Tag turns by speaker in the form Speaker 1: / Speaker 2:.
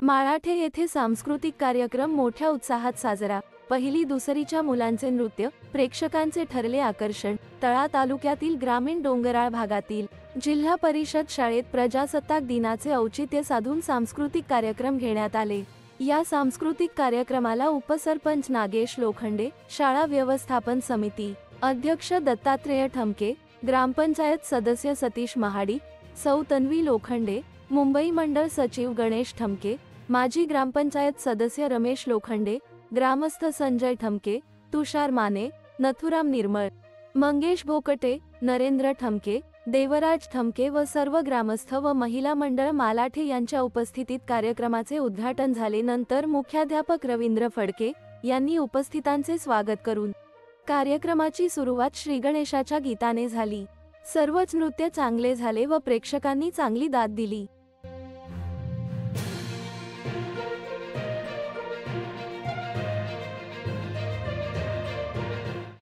Speaker 1: माळाठे येथे सांस्कृतिक कार्यक्रम मोठ्या उत्साहात साजरा। पहिली दुसरीच्या मुलांचे नृत्य प्रेक्षकांचे ठरले आकर्षण। तळा तालुक्यातील ग्रामीण डोंगराळ भागातील जिल्हा परिषद शाळेत प्रजासत्ताक दिनाचे औचित्य साधून सांस्कृतिक कार्यक्रम घेण्यात आले। या सांस्कृतिक कार्यक्रमाला उपसरपंच नागेश लोखंडे, शाळा व्यवस्थापन समिती अध्यक्ष दत्तात्रेय ठमके, ग्रामपंचायत सदस्य सतीश महाडी, सौ तन्वी लोखंडे, मुंबई मंडळ सचिव गणेश ठमके, माजी ग्रामपंचायत सदस्य रमेश लोखंडे, ग्रामस्थ संजय ठमके, तुषार माने, नथुराम निर्मळ, मंगेश भोकटे, नरेंद्र ठमके, देवराज ठमके व सर्व ग्रामस्थ व महिला मंडळ मालाठे यांच्या उपस्थितीत कार्यक्रमाचे उद्घाटन झाले। नंतर मुख्याध्यापक रवींद्र फडके यांनी उपस्थितांचे स्वागत करून कार्यक्रमाची सुरुवात श्रीगणेशाच्या गीताने झाली। सर्वच नृत्य चांगले झाले व प्रेक्षकांनी चांगली दाद दिली।